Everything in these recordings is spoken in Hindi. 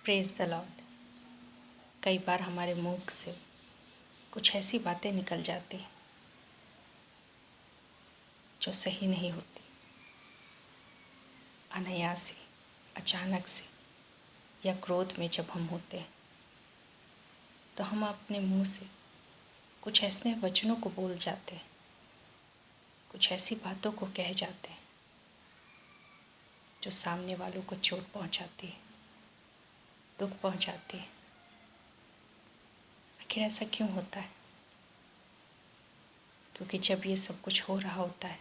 Praise the Lord. कई बार हमारे मुख से कुछ ऐसी बातें निकल जाती हैं जो सही नहीं होती। अनायास ही, अचानक से या क्रोध में जब हम होते हैं तो हम अपने मुंह से कुछ ऐसे वचनों को बोल जाते हैं, कुछ ऐसी बातों को कह जाते हैं जो सामने वालों को चोट पहुंचाती है, दुख पहुंचाती है। आखिर ऐसा क्यों होता है? क्योंकि जब ये सब कुछ हो रहा होता है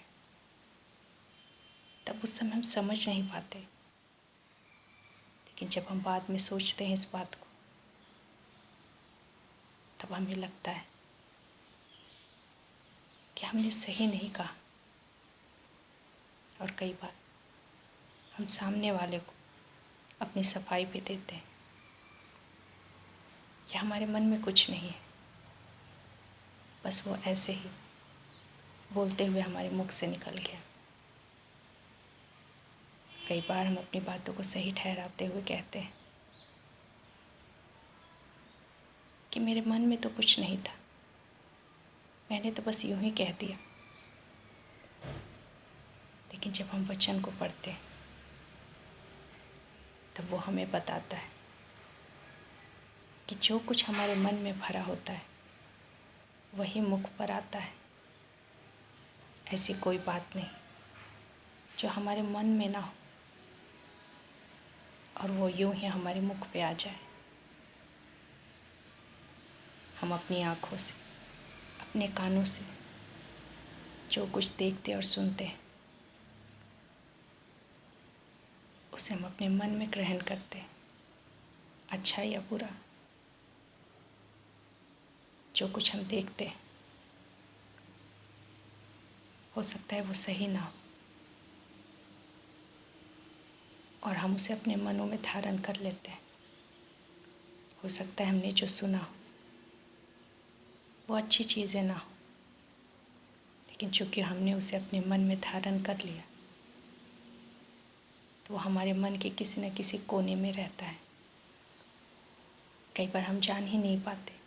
तब उस समय हम समझ नहीं पाते, लेकिन जब हम बाद में सोचते हैं इस बात को तब हमें लगता है कि हमने सही नहीं कहा। और कई बार हम सामने वाले को अपनी सफाई भी देते हैं कि हमारे मन में कुछ नहीं है, बस वो ऐसे ही बोलते हुए हमारे मुख से निकल गया। कई बार हम अपनी बातों को सही ठहराते हुए कहते हैं कि मेरे मन में तो कुछ नहीं था, मैंने तो बस यूं ही कह दिया। लेकिन जब हम वचन को पढ़ते हैं तब वो हमें बताता है कि जो कुछ हमारे मन में भरा होता है वही मुख पर आता है। ऐसी कोई बात नहीं जो हमारे मन में ना हो और वो यूं ही हमारे मुख पे आ जाए। हम अपनी आँखों से, अपने कानों से जो कुछ देखते और सुनते हैं उसे हम अपने मन में ग्रहण करते हैं, अच्छा या बुरा। जो कुछ हम देखते हैं हो सकता है वो सही ना हो और हम उसे अपने मनों में धारण कर लेते हैं। हो सकता है हमने जो सुना हो वो अच्छी चीज़ें ना हो, लेकिन चूँकि हमने उसे अपने मन में धारण कर लिया तो वो हमारे मन के किसी न किसी कोने में रहता है। कई बार हम जान ही नहीं पाते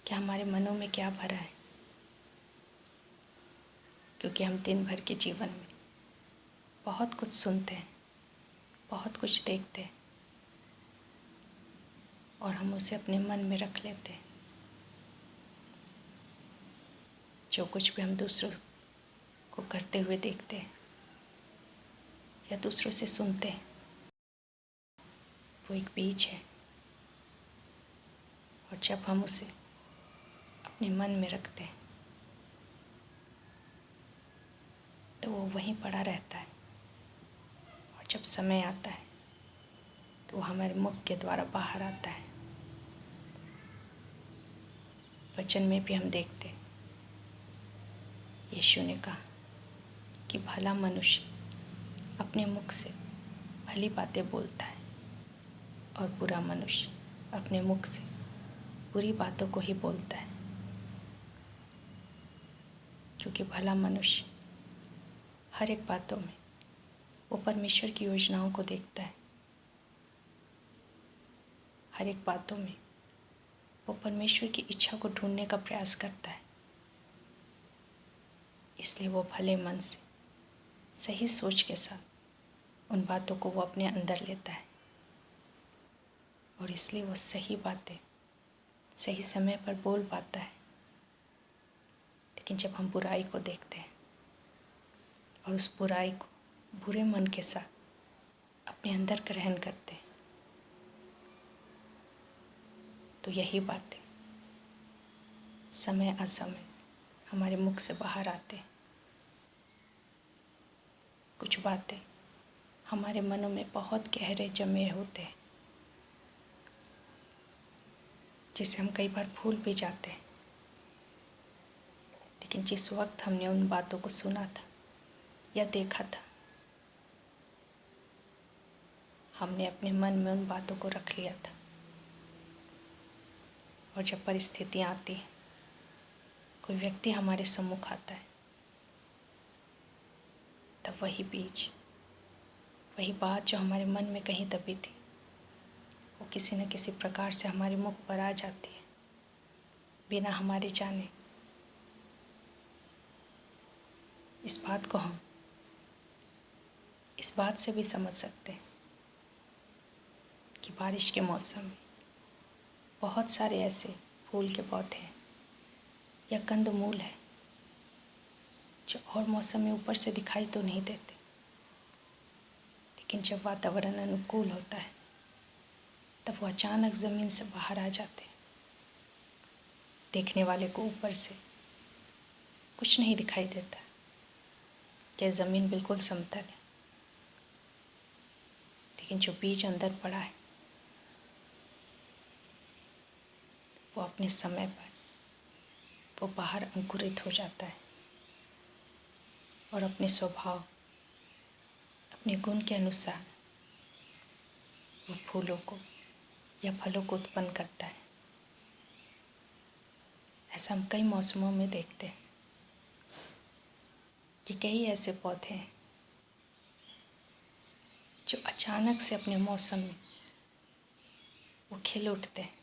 कि हमारे मनों में क्या भरा है, क्योंकि हम दिन भर के जीवन में बहुत कुछ सुनते हैं, बहुत कुछ देखते हैं और हम उसे अपने मन में रख लेते हैं। जो कुछ भी हम दूसरों को करते हुए देखते हैं या दूसरों से सुनते हैं वो एक बीज है, और जब हम उसे अपने मन में रखते हैं तो वो वहीं पड़ा रहता है और जब समय आता है तो वो हमारे मुख के द्वारा बाहर आता है। वचन में भी हम देखते हैं, यीशु ने कहा कि भला मनुष्य अपने मुख से भली बातें बोलता है और बुरा मनुष्य अपने मुख से बुरी बातों को ही बोलता है। क्योंकि भला मनुष्य हर एक बातों में वो परमेश्वर की योजनाओं को देखता है, हर एक बातों में वो परमेश्वर की इच्छा को ढूंढने का प्रयास करता है। इसलिए वो भले मन से, सही सोच के साथ उन बातों को वो अपने अंदर लेता है और इसलिए वो सही बातें सही समय पर बोल पाता है। लेकिन जब हम बुराई को देखते हैं और उस बुराई को बुरे मन के साथ अपने अंदर ग्रहण करते हैं तो यही बातें समय असमय हमारे मुख से बाहर आते हैं। कुछ बातें हमारे मनों में बहुत गहरे जमे होते हैं जिसे हम कई बार भूल भी जाते हैं। लेकिन जिस वक्त हमने उन बातों को सुना था या देखा था हमने अपने मन में उन बातों को रख लिया था, और जब परिस्थितियाँ आती हैं, कोई व्यक्ति हमारे सम्मुख आता है, तब वही बीज, वही बात जो हमारे मन में कहीं दबी थी वो किसी न किसी प्रकार से हमारे मुख पर आ जाती है बिना हमारे जाने। इस बात को हम इस बात से भी समझ सकते हैं कि बारिश के मौसम में बहुत सारे ऐसे फूल के पौधे हैं या कंदमूल है जो और मौसम में ऊपर से दिखाई तो नहीं देते, लेकिन जब वातावरण अनुकूल होता है तब वो अचानक ज़मीन से बाहर आ जाते हैं। देखने वाले को ऊपर से कुछ नहीं दिखाई देता कि ज़मीन बिल्कुल समतल है, लेकिन जो बीज अंदर पड़ा है वो अपने समय पर वो बाहर अंकुरित हो जाता है और अपने स्वभाव, अपने गुण के अनुसार वो फूलों को या फलों को उत्पन्न करता है। ऐसा हम कई मौसमों में देखते हैं कि कई ऐसे पौधे हैं जो अचानक से अपने मौसम में वो खिल उठते हैं,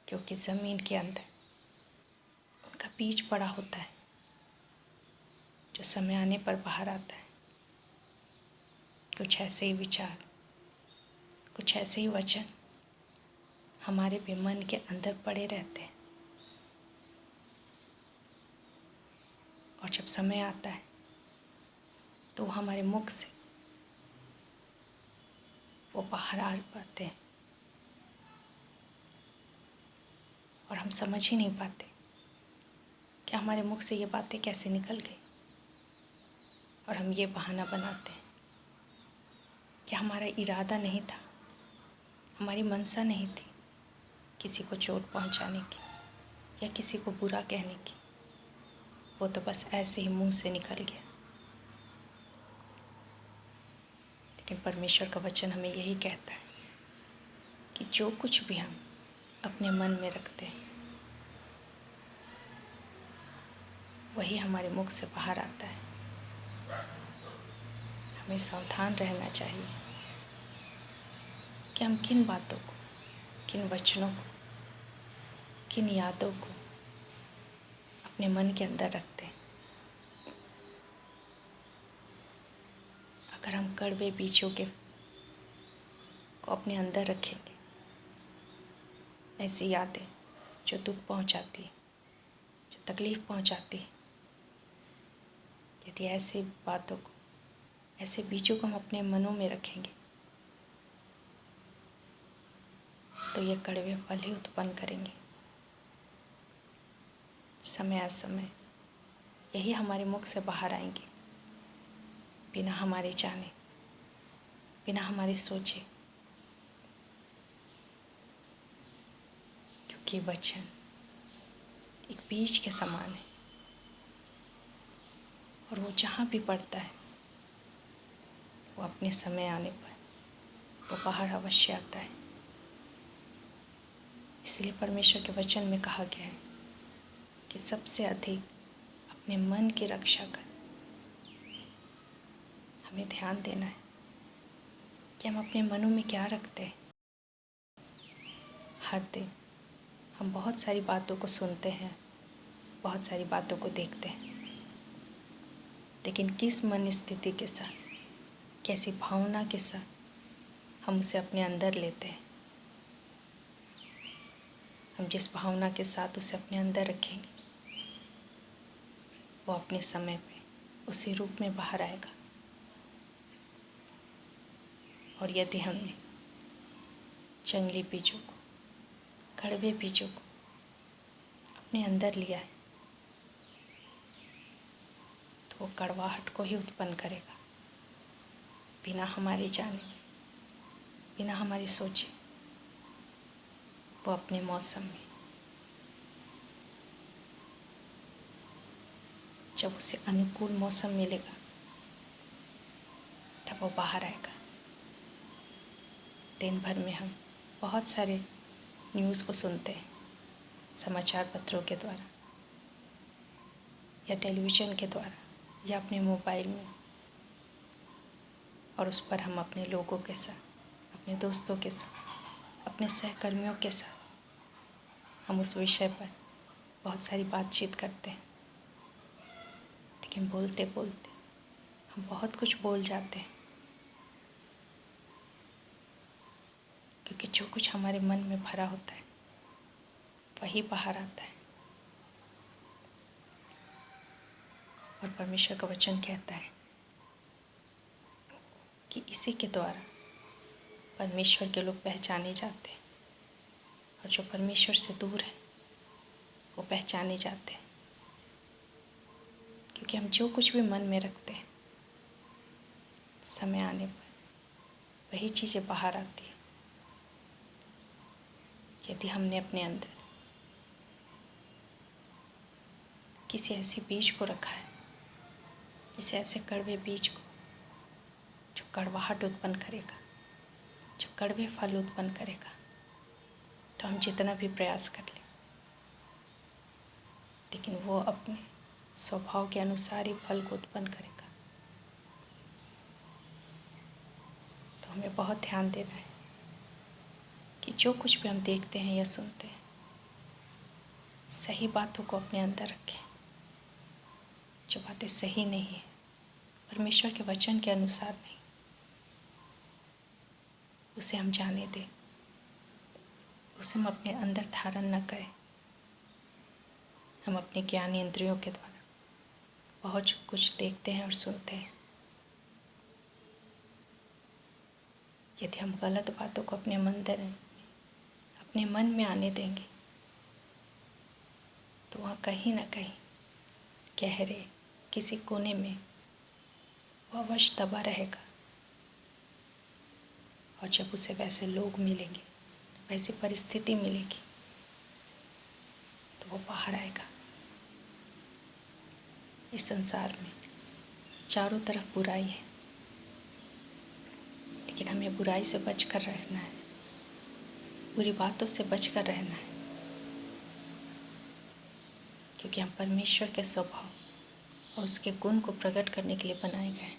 क्योंकि ज़मीन के अंदर उनका बीज पड़ा होता है जो समय आने पर बाहर आता है। कुछ ऐसे ही विचार, कुछ ऐसे ही वचन हमारे भी मन के अंदर पड़े रहते हैं, और जब समय आता है तो हमारे मुख से वो बाहर आ पाते हैं और हम समझ ही नहीं पाते कि हमारे मुख से ये बातें कैसे निकल गई। और हम ये बहाना बनाते हैं कि हमारा इरादा नहीं था, हमारी मंशा नहीं थी किसी को चोट पहुंचाने की या किसी को बुरा कहने की, वो तो बस ऐसे ही मुंह से निकल गया। लेकिन परमेश्वर का वचन हमें यही कहता है कि जो कुछ भी हम अपने मन में रखते हैं वही हमारे मुख से बाहर आता है। हमें सावधान रहना चाहिए कि हम किन बातों को, किन वचनों को, किन यादों को अपने मन के अंदर रखते हैं। अगर हम कड़वे बीजों को अपने अंदर रखेंगे, ऐसी यादें जो दुख पहुंचाती है, जो तकलीफ़ पहुंचाती है, यदि ऐसी बातों को, ऐसे बीजों को हम अपने मनों में रखेंगे तो ये कड़वे फल ही उत्पन्न करेंगे। समय असमय यही हमारे मुख से बाहर आएंगे, बिना हमारे जाने, बिना हमारे सोचे, क्योंकि वचन एक बीज के समान है और वो जहाँ भी पड़ता है वो अपने समय आने पर वो बाहर अवश्य आता है। इसलिए परमेश्वर के वचन में कहा गया है कि सबसे अधिक अपने मन की रक्षा कर। हमें ध्यान देना है कि हम अपने मनों में क्या रखते हैं। हर दिन हम बहुत सारी बातों को सुनते हैं, बहुत सारी बातों को देखते हैं, लेकिन किस मन स्थिति के साथ, कैसी भावना के साथ हम उसे अपने अंदर लेते हैं। हम जिस भावना के साथ उसे अपने अंदर रखेंगे वो अपने समय पे उसी रूप में बाहर आएगा। और यदि हमने जंगली बीजों को, कड़वे बीजों को अपने अंदर लिया है तो वो कड़वाहट को ही उत्पन्न करेगा, बिना हमारे जाने, बिना हमारे सोचे। वो अपने मौसम में जब उसे अनुकूल मौसम मिलेगा तब वो बाहर आएगा। दिन भर में हम बहुत सारे न्यूज़ को सुनते हैं, समाचार पत्रों के द्वारा या टेलीविज़न के द्वारा या अपने मोबाइल में, और उस पर हम अपने लोगों के साथ अपने दोस्तों के साथ, अपने सहकर्मियों के साथ हम उस विषय पर बहुत सारी बातचीत करते हैं, लेकिन बोलते बोलते हम बहुत कुछ बोल जाते हैं, क्योंकि जो कुछ हमारे मन में भरा होता है वही बाहर आता है। और परमेश्वर का वचन कहता है कि इसी के द्वारा परमेश्वर के लोग पहचाने जाते हैं, और जो परमेश्वर से दूर है वो पहचाने जाते हैं, क्योंकि हम जो कुछ भी मन में रखते हैं समय आने पर वही चीज़ें बाहर आती हैं। यदि हमने अपने अंदर किसी ऐसी बीज को रखा है, किसी ऐसे कड़वे बीज को जो कड़वाहट उत्पन्न करेगा, जो कड़वे फल उत्पन्न करेगा, तो हम जितना भी प्रयास कर लें लेकिन वो अपने स्वभाव के अनुसार ही फल को उत्पन्न करेगा। तो हमें बहुत ध्यान देना है कि जो कुछ भी हम देखते हैं या सुनते हैं, सही बातों को अपने अंदर रखें। जो बातें सही नहीं है, परमेश्वर के वचन के अनुसार नहीं, उसे हम जाने दें, उसे हम अपने अंदर धारण न करें। हम अपने ज्ञान इंद्रियों के द्वारा बहुत कुछ देखते हैं और सुनते हैं। यदि हम गलत बातों को अपने मन में आने देंगे तो वहाँ कहीं ना कहीं गहरे किसी कोने में वो अवश्य दबा रहेगा, और जब उसे वैसे लोग मिलेंगे, वैसी परिस्थिति मिलेगी, तो वो बाहर आएगा। इस संसार में चारों तरफ बुराई है, लेकिन हमें बुराई से बच कर रहना है, बुरी बातों से बच कर रहना है, क्योंकि हम परमेश्वर के स्वभाव और उसके गुण को प्रकट करने के लिए बनाए गए हैं।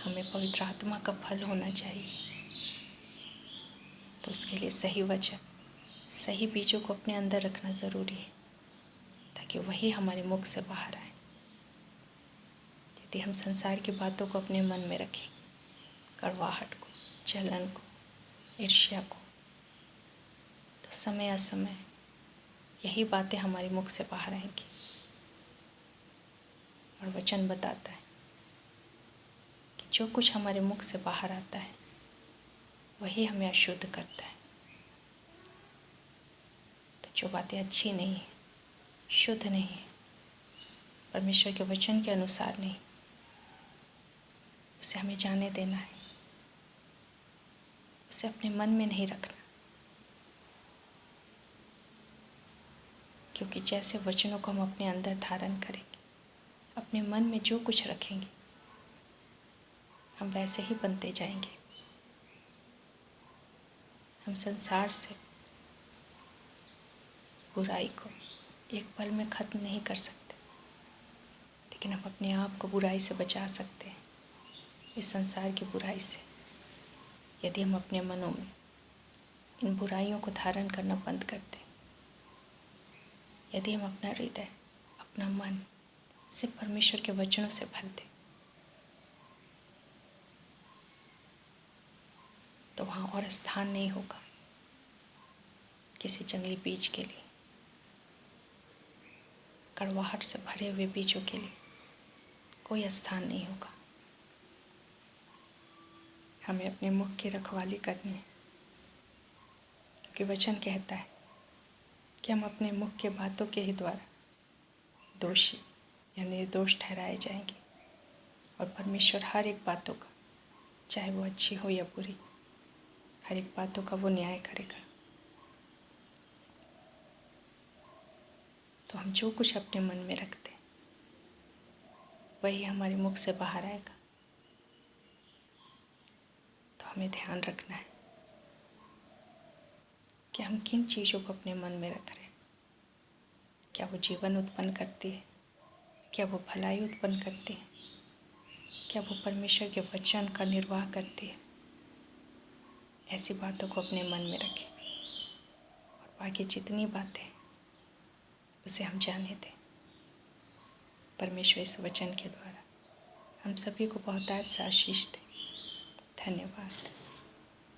हमें पवित्र आत्मा का फल होना चाहिए, तो उसके लिए सही वचन, सही बीजों को अपने अंदर रखना ज़रूरी है, ताकि वही हमारे मुख से बाहर आए। यदि हम संसार की बातों को अपने मन में रखें, कड़वाहट को, जलन को, ईर्ष्या को, तो समय असमय यही बातें हमारे मुख से बाहर आएंगी। और वचन बताता है कि जो कुछ हमारे मुख से बाहर आता है वही हमें अशुद्ध करता है। तो जो बातें अच्छी नहीं है, शुद्ध नहीं है, परमेश्वर के वचन के अनुसार नहीं, उसे हमें जाने देना है, उसे अपने मन में नहीं रखना। क्योंकि जैसे वचनों को हम अपने अंदर धारण करेंगे, अपने मन में जो कुछ रखेंगे, हम वैसे ही बनते जाएंगे। हम संसार से बुराई को एक पल में ख़त्म नहीं कर सकते, लेकिन हम अपने आप को बुराई से बचा सकते हैं, इस संसार की बुराई से, यदि हम अपने मनों में इन बुराइयों को धारण करना बंद कर दें। यदि हम अपना हृदय, अपना मन सिर्फ परमेश्वर के वचनों से भर दें, तो वहाँ और स्थान नहीं होगा किसी जंगली बीज के लिए, कड़वाहट से भरे हुए बीजों के लिए कोई स्थान नहीं होगा। हमें अपने मुख की रखवाली करनी है, क्योंकि वचन कहता है कि हम अपने मुख के बातों के ही द्वारा दोषी या निर्दोष ठहराए जाएंगे, और परमेश्वर हर एक बातों का, चाहे वो अच्छी हो या बुरी, हर एक बातों का वो न्याय करेगा। तो हम जो कुछ अपने मन में रखते हैं वही हमारे मुख से बाहर आएगा। तो हमें ध्यान रखना है कि हम किन चीज़ों को अपने मन में रख रहे हैं। क्या वो जीवन उत्पन्न करती है? क्या वो भलाई उत्पन्न करती है? क्या वो परमेश्वर के वचन का निर्वाह करती है? ऐसी बातों को अपने मन में रखें और बाकी जितनी बातें उसे हम जाने दें। परमेश्वर इस वचन के द्वारा हम सभी को बहुतायत से आशीष दे। धन्यवाद।